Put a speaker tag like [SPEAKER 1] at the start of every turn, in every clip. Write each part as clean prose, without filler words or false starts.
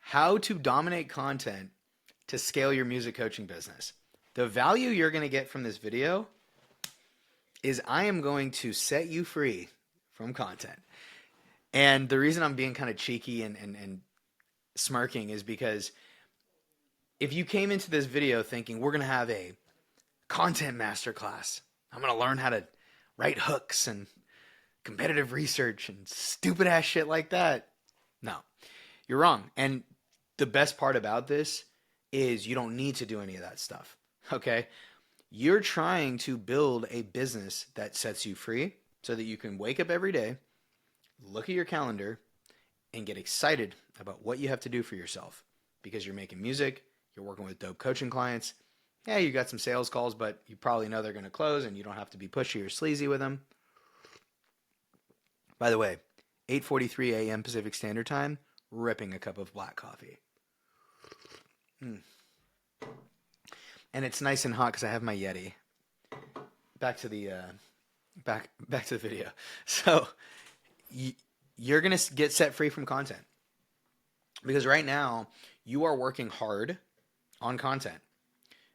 [SPEAKER 1] How to dominate content to scale your music coaching business. The value you're going to get from this video is I am going to set you free from content. And the reason I'm being kind of cheeky and smirking is because if you came into this video thinking we're going to have a content masterclass, I'm going to learn how to write hooks and competitive research and stupid ass shit like that. No, you're wrong. And the best part about this is you don't need to do any of that stuff. Okay? You're trying to build a business that sets you free so that you can wake up every day, look at your calendar, and get excited about what you have to do for yourself because you're making music, you're working with dope coaching clients. Yeah, you got some sales calls, but you probably know they're going to close and you don't have to be pushy or sleazy with them. By the way, 8:43 a.m. Pacific Standard Time, ripping a cup of black coffee. And it's nice and hot because I have my Yeti. Back to the back to the video. So you're gonna get set free from content because right now you are working hard on content.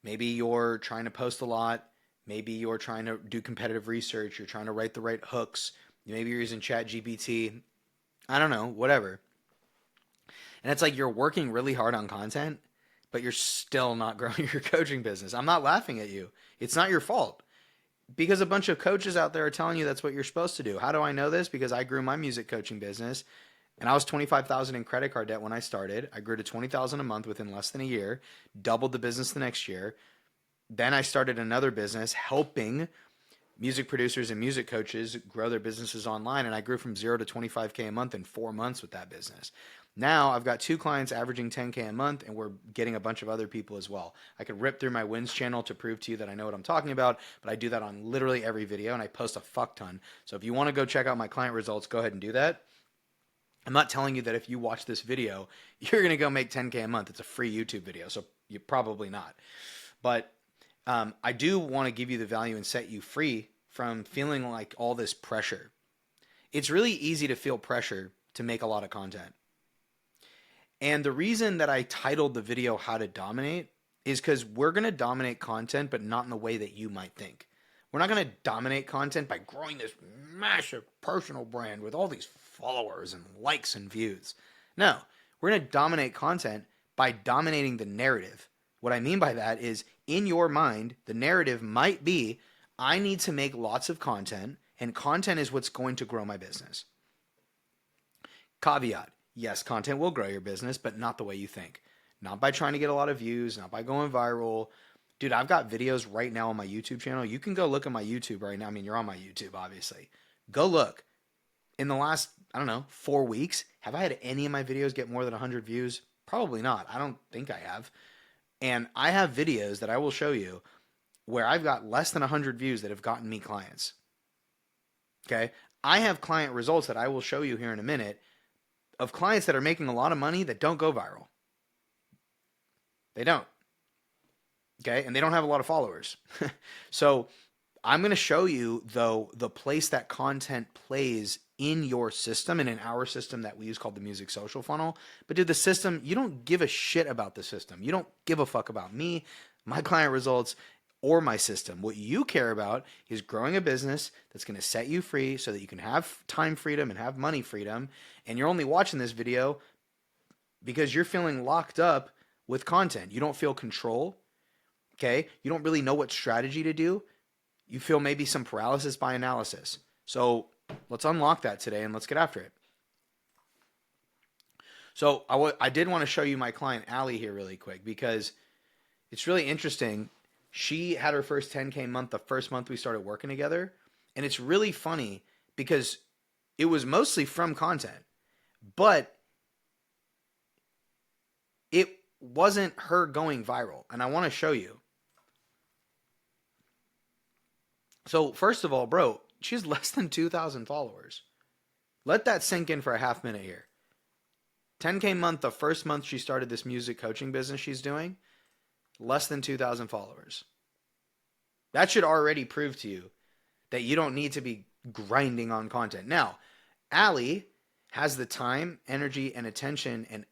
[SPEAKER 1] Maybe you're trying to post a lot. Maybe you're trying to do competitive research. You're trying to write the right hooks. Maybe you're using ChatGPT. I don't know, whatever. And it's like you're working really hard on content, but you're still not growing your coaching business. I'm not laughing at you. It's not your fault. Because a bunch of coaches out there are telling you that's what you're supposed to do. How do I know this? Because I grew my music coaching business and I was $25,000 in credit card debt when I started. I grew to $20,000 a month within less than a year, doubled the business the next year. Then I started another business helping music producers and music coaches grow their businesses online. And I grew from 0 to 25K a month in 4 months with that business. Now I've got 2 clients averaging 10K a month, and we're getting a bunch of other people as well. I could rip through my wins channel to prove to you that I know what I'm talking about, but I do that on literally every video, and I post a fuck ton. So if you want to go check out my client results, go ahead and do that. I'm not telling you that if you watch this video, you're going to go make 10K a month. It's a free YouTube video, so you're probably not. But I do want to give you the value and set you free from feeling like all this pressure. It's really easy to feel pressure to make a lot of content. And the reason that I titled the video How to Dominate is because we're going to dominate content, but not in the way that you might think. We're not going to dominate content by growing this massive personal brand with all these followers and likes and views. No, we're going to dominate content by dominating the narrative. What I mean by that is in your mind, the narrative might be, I need to make lots of content, and content is what's going to grow my business. Caveat. Yes, content will grow your business, but not the way you think. Not by trying to get a lot of views, not by going viral. Dude, I've got videos right now on my YouTube channel. You can go look at my YouTube right now. I mean, you're on my YouTube, obviously. Go look. In the last, 4 weeks, have I had any of my videos get more than 100 views? Probably not. I don't think I have. And I have videos that I will show you where I've got less than 100 views that have gotten me clients. Okay? I have client results that I will show you here in a minute of clients that are making a lot of money that don't go viral. They don't. Okay? And they don't have a lot of followers. So I'm going to show you, though, the place that content plays in your system and in our system that we use called the Music Social Funnel. But dude, the system, you don't give a shit about the system. You don't give a fuck about me, my client results, or my system. What you care about is growing a business that's going to set you free so that you can have time freedom and have money freedom. And you're only watching this video because you're feeling locked up with content. You don't feel control. Okay? You don't really know what strategy to do. You feel maybe some paralysis by analysis. So let's unlock that today and let's get after it. So I did want to show you my client Allie here really quick because it's really interesting. She had her first 10K month the first month we started working together. And it's really funny because it was mostly from content, but it wasn't her going viral. And I want to show you. So first of all, bro, she has less than 2,000 followers. Let that sink in for a half minute here. 10K month, the first month she started this music coaching business she's doing, less than 2,000 followers. That should already prove to you that you don't need to be grinding on content. Now, Allie has the time, energy, and attention and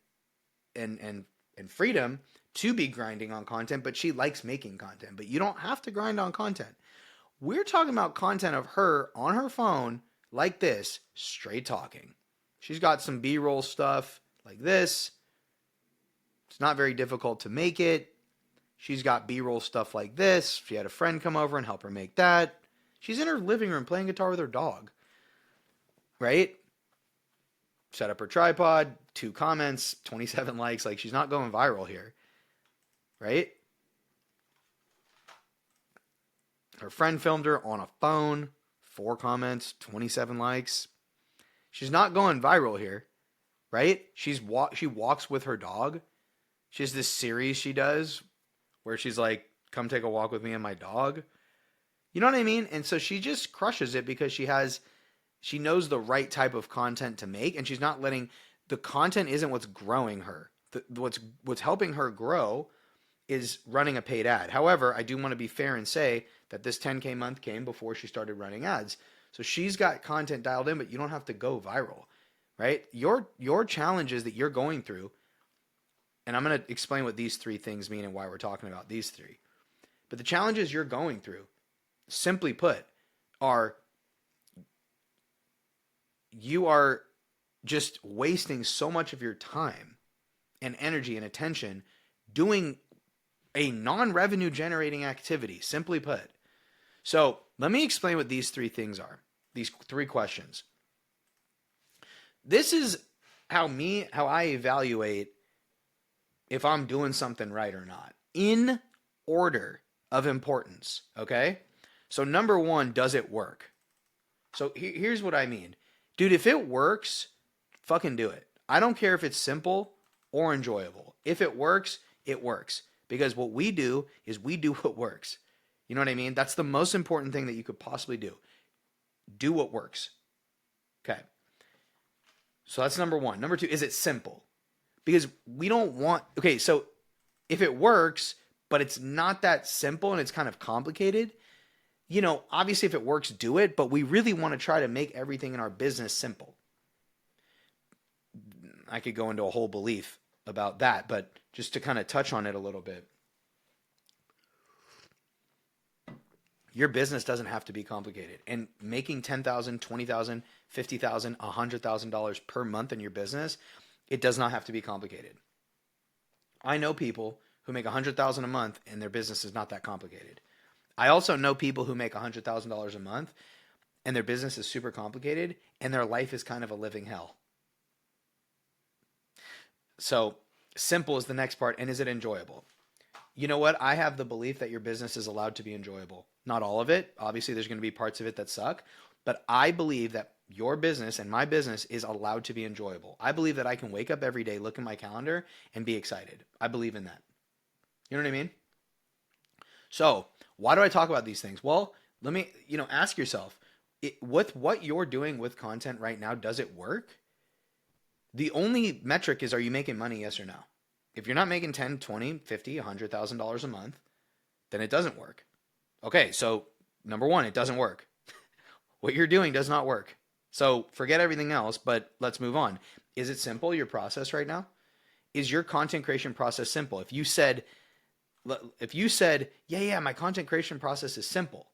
[SPEAKER 1] and freedom to be grinding on content, but she likes making content. But you don't have to grind on content. We're talking about content of her on her phone like this, straight talking. She's got some B-roll stuff like this. It's not very difficult to make it. She's got B-roll stuff like this. She had a friend come over and help her make that. She's in her living room playing guitar with her dog. Right? Set up her tripod, 2 comments, 27 likes. Like, she's not going viral here. Right? Her friend filmed her on a phone, 4 comments, 27 likes. She's not going viral here. Right? She walks with her dog. She has this series she does where she's like, come take a walk with me and my dog. You know what I mean? And so she just crushes it because she knows the right type of content to make, and she's not letting the content isn't what's growing her. What's helping her grow is running a paid ad. However, I do want to be fair and say that this 10K month came before she started running ads. So she's got content dialed in, but you don't have to go viral, right? Your challenges that you're going through, and I'm going to explain what these 3 things mean and why we're talking about these 3. But the challenges you're going through, simply put, are you are just wasting so much of your time and energy and attention doing a non-revenue generating activity, simply put. So let me explain what these 3 things are, these 3 questions. This is how I evaluate if I'm doing something right or not, in order of importance, okay? So number 1, does it work? So here's what I mean. Dude, if it works, fucking do it. I don't care if it's simple or enjoyable. If it works, it works. Because what we do is we do what works. You know what I mean? That's the most important thing that you could possibly do. Do what works. Okay. So that's number 1. Number 2, is it simple? Because we don't want... Okay, so if it works, but it's not that simple and it's kind of complicated... You know, obviously if it works, do it, but we really want to try to make everything in our business simple. I could go into a whole belief about that, but just to kind of touch on it a little bit. Your business doesn't have to be complicated. And making $10,000, $20,000, $50,000, $100,000 per month in your business, it does not have to be complicated. I know people who make $100,000 a month and their business is not that complicated. I also know people who make $100,000 a month and their business is super complicated and their life is kind of a living hell. So simple is the next part. And is it enjoyable? You know what? I have the belief that your business is allowed to be enjoyable. Not all of it. Obviously, there's going to be parts of it that suck. But I believe that your business and my business is allowed to be enjoyable. I believe that I can wake up every day, look at my calendar, and be excited. I believe in that. You know what I mean? So why do I talk about these things? Well, let me, ask yourself, with what you're doing with content right now, does it work? The only metric is, are you making money, yes or no? If you're not making 10, 20, 50, $100,000 a month, then it doesn't work. Okay, so number 1, it doesn't work. What you're doing does not work. So forget everything else, but let's move on. Is it simple, your process right now? Is your content creation process simple? If you said, yeah, my content creation process is simple,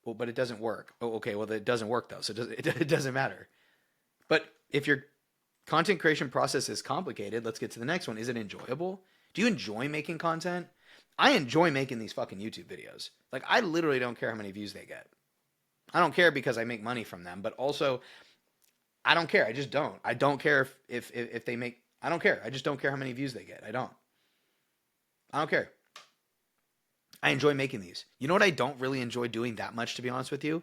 [SPEAKER 1] well, but it doesn't work. Oh, okay, well, it doesn't work though, so it doesn't matter. But if your content creation process is complicated, let's get to the next one. Is it enjoyable? Do you enjoy making content? I enjoy making these fucking YouTube videos. Like, I literally don't care how many views they get. I don't care because I make money from them, but also I don't care. I just don't. I don't care if they make, I don't care. I just don't care how many views they get. I don't care. I enjoy making these. You know what I don't really enjoy doing that much, to be honest with you?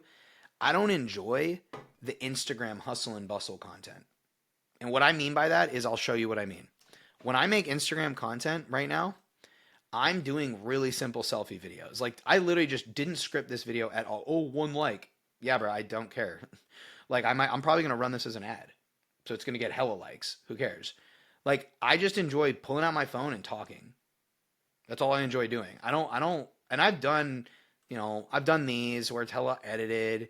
[SPEAKER 1] I don't enjoy the Instagram hustle and bustle content. And what I mean by that is, I'll show you what I mean. When I make Instagram content right now, I'm doing really simple selfie videos. Like, I literally just didn't script this video at all. Oh, 1 like. Yeah, bro, I don't care. Like, I'm probably going to run this as an ad. So it's going to get hella likes. Who cares? Like, I just enjoy pulling out my phone and talking. That's all I enjoy doing. And I've done these where it's hella edited,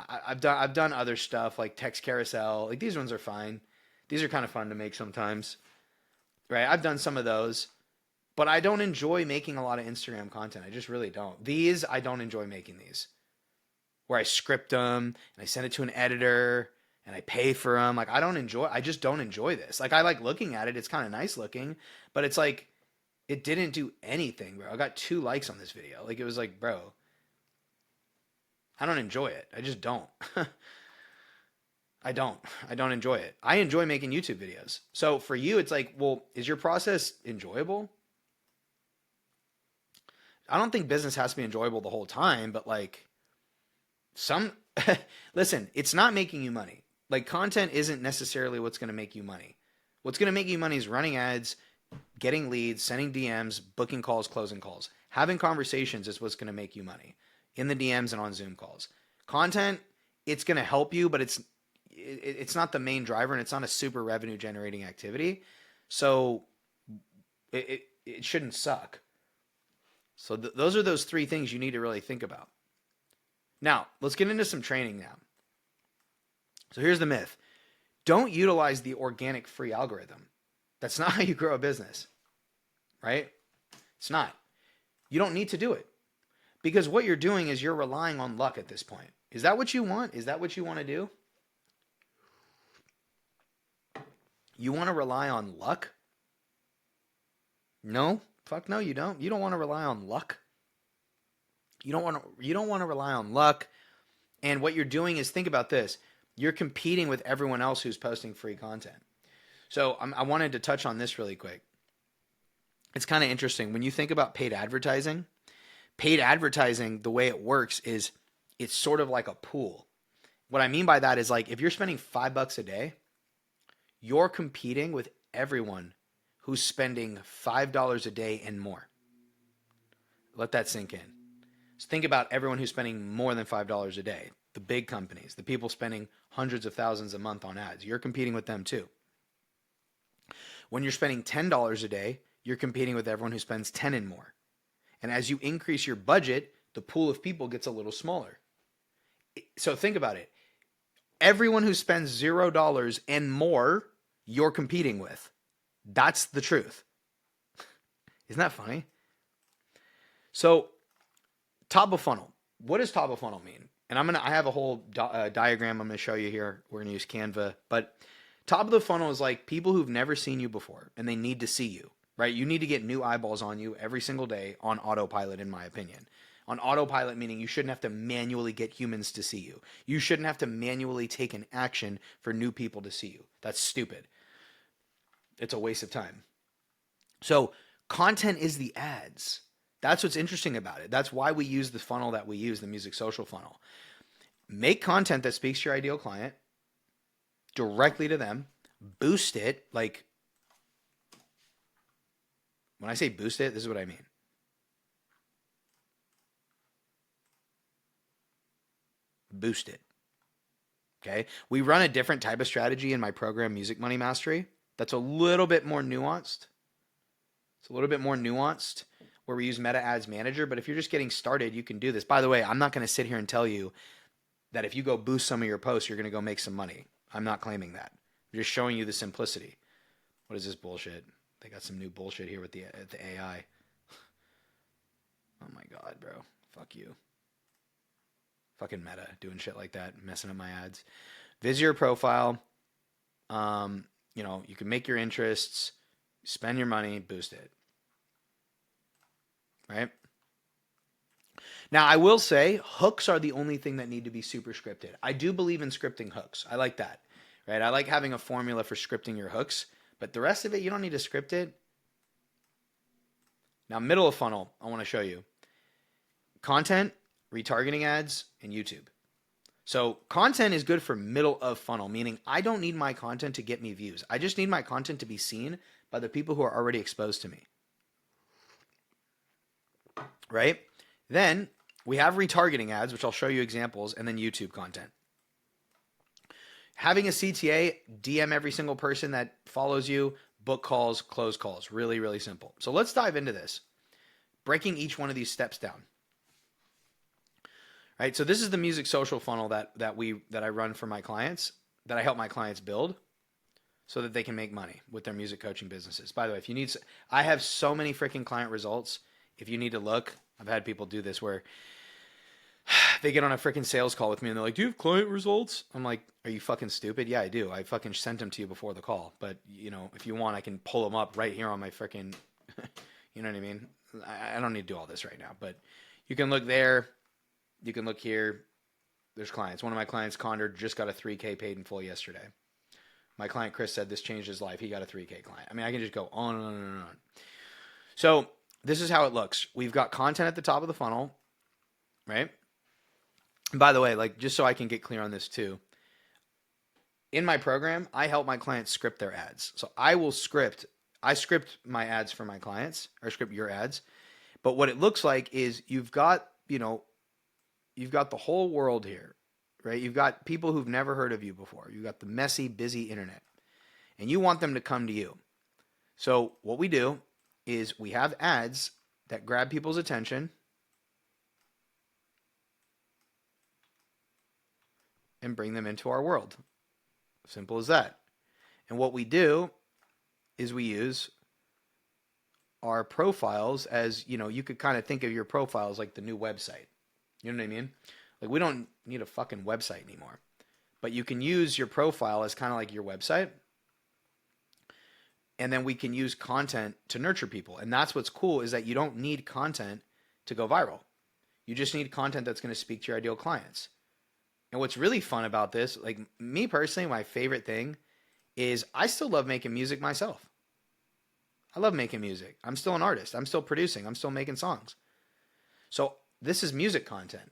[SPEAKER 1] I've done other stuff like text carousel. Like, these ones are fine. These are kind of fun to make sometimes, right? I've done some of those, but I don't enjoy making a lot of Instagram content. I just really don't. These, I don't enjoy making these, where I script them and I send it to an editor and I pay for them. Like, I just don't enjoy this. Like, I like looking at it. It's kind of nice looking, but it's like, it didn't do anything, bro. I got 2 likes on this video. Like, it was like, bro, I don't enjoy it. I just don't. I don't enjoy it. I enjoy making YouTube videos. So for you, it's like, well, is your process enjoyable? I don't think business has to be enjoyable the whole time, but like listen, it's not making you money. Like, content isn't necessarily what's going to make you money. What's going to make you money is running ads, getting leads, sending DMs, booking calls, closing calls. Having conversations is what's going to make you money in the DMs and on Zoom calls. Content, it's going to help you, but it's not the main driver, and it's not a super revenue generating activity. So it shouldn't suck. So those are those 3 things you need to really think about. Now, let's get into some training now. So here's the myth. Don't utilize the organic free algorithm. That's not how you grow a business, right? It's not. You don't need to do it, because what you're doing is you're relying on luck at this point. Is that what you want? Is that what you want to do? You want to rely on luck? No, fuck no, you don't. You don't want to rely on luck. You don't want to rely on luck. And what you're doing is, think about this. You're competing with everyone else who's posting free content. So I wanted to touch on this really quick. It's kind of interesting. When you think about paid advertising, the way it works is it's sort of like a pool. What I mean by that is, like, if you're spending $5 a day, you're competing with everyone who's spending $5 a day and more. Let that sink in. So think about everyone who's spending more than $5 a day. The big companies, the people spending hundreds of thousands a month on ads. You're competing with them too. When you're spending $10 a day, you're competing with everyone who spends 10 and more. And as you increase your budget, the pool of people gets a little smaller. So think about it. Everyone who spends $0 and more, you're competing with. That's the truth. Isn't that funny? So, top of funnel. What does top of funnel mean? And I have a whole diagram I'm going to show you here. We're going to use Canva. But top of the funnel is like people who've never seen you before, and they need to see you, right? You need to get new eyeballs on you every single day on autopilot, in my opinion. On autopilot, meaning you shouldn't have to manually get humans to see you. You shouldn't have to manually take an action for new people to see you. That's stupid. It's a waste of time. So content is the ads. That's what's interesting about it. That's why we use the funnel that we use, the music social funnel. Make content that speaks to your ideal client directly to them. Boost it. Like, when I say boost it, this is what I mean. Boost it. Okay? We run a different type of strategy in my program, Music Money Mastery. That's a little bit more nuanced. It's a little bit more nuanced, where we use Meta Ads Manager. But if you're just getting started, you can do this. By the way, I'm not going to sit here and tell you that if you go boost some of your posts, you're going to go make some money. I'm not claiming that. I'm just showing you the simplicity. What is this bullshit? They got some new bullshit here with the AI. Oh my God, bro. Fuck you. Fucking Meta doing shit like that, messing up my ads. Visit your profile. You can make your interests, spend your money, boost it. Right? Now, I will say hooks are the only thing that need to be super scripted. I do believe in scripting hooks. I like that. Right? I like having a formula for scripting your hooks, but the rest of it, you don't need to script it. Now, middle of funnel, I want to show you. Content, retargeting ads, and YouTube. So content is good for middle of funnel, meaning I don't need my content to get me views. I just need my content to be seen by the people who are already exposed to me. Right? Then we have retargeting ads, which I'll show you examples, and then YouTube content. Having a CTA, DM every single person that follows you, book calls, close calls. Really, really simple. So let's dive into this. Breaking each one of these steps down. Right? So this is the music social funnel that I run for my clients, that I help my clients build. so that they can make money with their music coaching businesses. By the way, if you need, I have so many freaking client results. If you need to look, I've had people do this where they get on a freaking sales call with me and they're like, "Do you have client results?" I'm like, "Are you fucking stupid?" "Yeah, I do. I fucking sent them to you before the call. But, you know, if you want, I can pull them up right here on my freaking, you know what I mean? I don't need to do all this right now, but you can look there. You can look here. There's clients. One of my clients, Condor, just got a 3K paid in full yesterday. My client, Chris, said this changed his life. He got a 3K client. I mean, I can just go on and on and on. So this is how it looks. We've got content at the top of the funnel, right? And by the way, like, just so I can get clear on this too, in my program, I help my clients script their ads. So I script my ads for my clients, or script your ads. But what it looks like is you've got the whole world here, right? You've got people who've never heard of you before. You've got the messy, busy internet, and you want them to come to you. So what we do is we have ads that grab people's attention and bring them into our world. Simple as that. And what we do is we use our profiles as, you know, you could kind of think of your profiles like the new website. You know what I mean? Like, we don't need a fucking website anymore. But you can use your profile as kind of like your website. And then we can use content to nurture people. And that's what's cool, is that you don't need content to go viral. You just need content that's going to speak to your ideal clients. And what's really fun about this, like me personally, my favorite thing is I still love making music myself. I love making music. I'm still an artist. I'm still producing. I'm still making songs. So this is music content.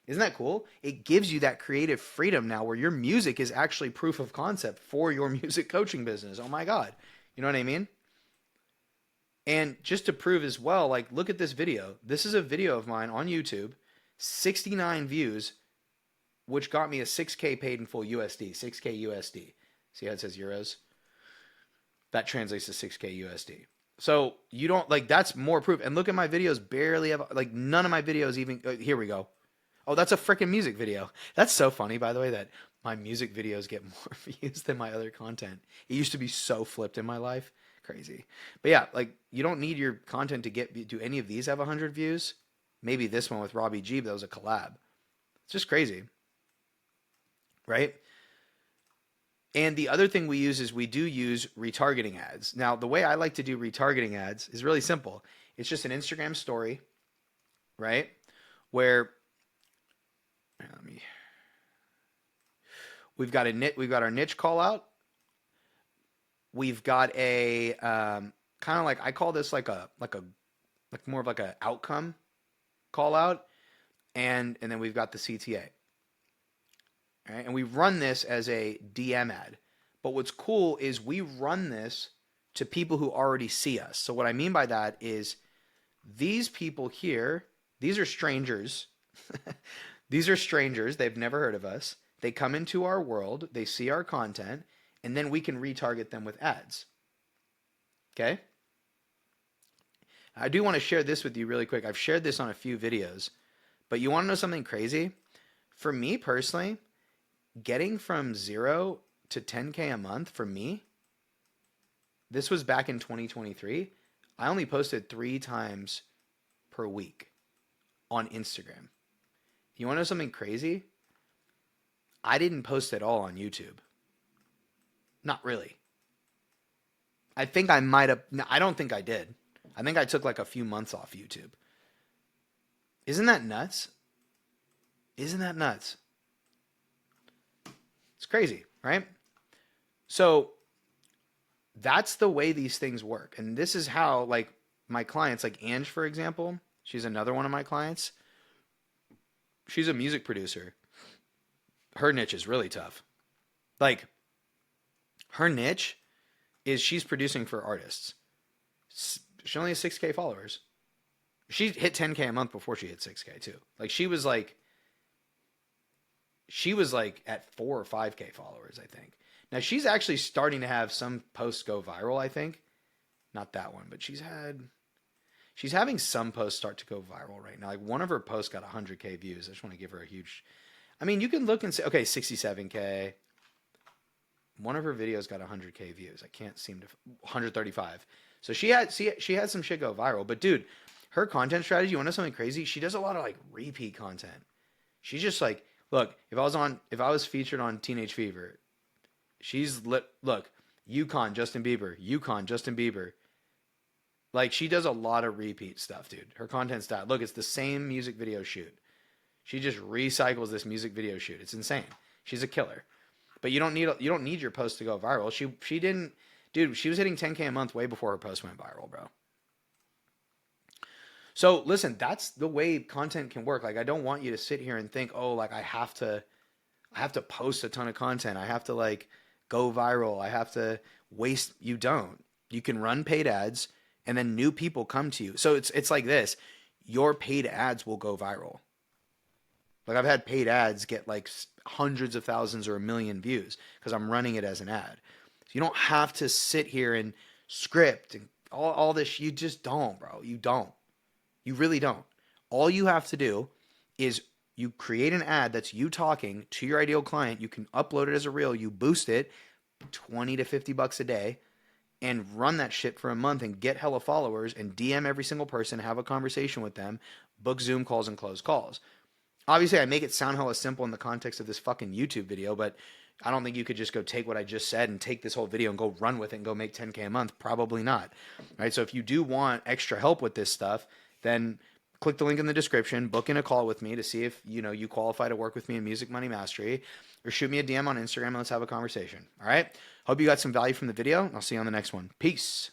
[SPEAKER 1] Isn't that cool? It gives you that creative freedom now where your music is actually proof of concept for your music coaching business. Oh my God. You know what I mean? And just to prove as well, like, look at this video. This is a video of mine on YouTube, 69 views, which got me a 6K paid in full USD, 6K USD. See how it says euros? That translates to 6K USD. So you don't, like, that's more proof. And look at my videos, barely have, like, none of my videos even, here we go. Oh, that's a freaking music video. That's so funny, by the way, that my music videos get more views than my other content. It used to be so flipped in my life. Crazy. But yeah, like, you don't need your content to do any of these have 100 views? Maybe this one with Robbie G, but that was a collab. It's just crazy. Right? And the other thing we use is we do use retargeting ads. Now, the way I like to do retargeting ads is really simple. It's just an Instagram story, right? Where we've got our niche call out. We've got a kind of like, I call this like more of like a outcome call out, and then we've got the CTA. Right? And we run this as a DM ad. But what's cool is we run this to people who already see us. So what I mean by that is these people here, these are strangers. These are strangers. They've never heard of us. They come into our world. They see our content. And then we can retarget them with ads. Okay? I do want to share this with you really quick. I've shared this on a few videos. But you want to know something crazy? For me personally, getting from 0 to 10K a month for me, this was back in 2023. I only posted 3 times per week on Instagram. You want to know something crazy? I didn't post at all on YouTube. Not really. I think I might have. No, I don't think I did. I think I took like a few months off YouTube. Isn't that nuts? Isn't that nuts? It's crazy, right? So that's the way these things work. And this is how, like, my clients, like Ange, for example, she's another one of my clients. She's a music producer. Her niche is really tough. Like, her niche is she's producing for artists. She only has 6K followers. She hit 10K a month before she hit 6K too. Like, she was like at 4 or 5K followers, I think. Now, she's actually starting to have some posts go viral, I think. Not that one, but she's having some posts start to go viral right now. Like, one of her posts got 100K views. I just want to give her a huge, I mean, you can look and say, okay, 67K, one of her videos got 100K views. I can't seem to 135. So she had some shit go viral. But dude, her content strategy, you want to know something crazy? She does a lot of like repeat content. She's just like, look, if I was featured on Teenage Fever, she's lit. Look, Yukon Justin Bieber, Yukon Justin Bieber. Like she does a lot of repeat stuff, dude. Her content style. Look, it's the same music video shoot. She just recycles this music video shoot. It's insane. She's a killer. But you don't need your post to go viral. She didn't, dude. She was hitting 10K a month way before her post went viral, bro. So listen, that's the way content can work. Like I don't want you to sit here and think, oh, like I have to post a ton of content. I have to like go viral. I have to waste. You don't. You can run paid ads, and then new people come to you. So it's like this. Your paid ads will go viral. Like I've had paid ads get like hundreds of thousands or a million views because I'm running it as an ad. So you don't have to sit here and script and all this. You just don't, bro. You don't. You really don't. All you have to do is you create an ad that's you talking to your ideal client. You can upload it as a reel. You boost it 20 to 50 bucks a day and run that shit for a month and get hella followers and DM every single person, have a conversation with them, book Zoom calls and close calls. Obviously, I make it sound hella simple in the context of this fucking YouTube video, but I don't think you could just go take what I just said and take this whole video and go run with it and go make 10K a month. Probably not. Right? So if you do want extra help with this stuff, then click the link in the description, book in a call with me to see if you qualify to work with me in Music Money Mastery, or shoot me a DM on Instagram and let's have a conversation. All right? Hope you got some value from the video, and I'll see you on the next one. Peace.